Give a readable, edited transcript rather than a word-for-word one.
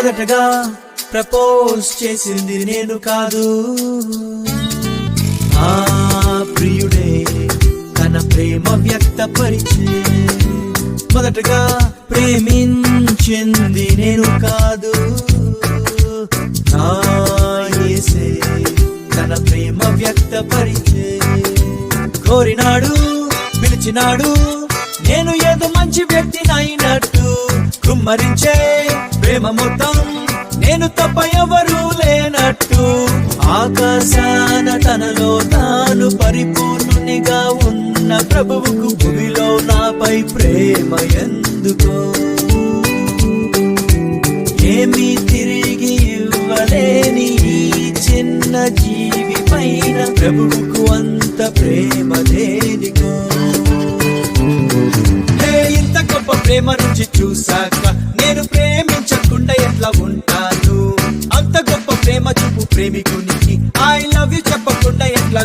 మొదటగా ప్రపోజ్ చేసింది నేను కాదు, ఆ ప్రియుడే తన ప్రేమ వ్యక్తపరిచే. మొదటగా ప్రేమించింది నేను కాదు, నా యేసే తన ప్రేమ వ్యక్తపరిచే. కోరినాడు, పిలిచినాడు, నేను ఏదో మంచి వ్యక్తినైనట్టు. కుమ్మరించే ప్రేమ మొత్తం నేను తప్ప ఎవరూ లేనట్టు. ఆకాశాన తనలో తాను పరిపూర్ణునిగా ఉన్న ప్రభువుకు భూమిలో నాపై ప్రేమ ఎందుకో. ఏమీ తిరిగి ఇవ్వలేని ఈ చిన్న జీవి పైన ప్రభువుకు అంత ప్రేమ దేనికో. ఇంత గొప్ప ప్రేమ రుచి చూసాక నేను ప్రేమించకుండా ఎట్లా ఉంటాను? అంత గొప్ప ప్రేమ చూపు ప్రేమికునికి ఐ లవ్ యు చెప్పకుండా ఎట్లా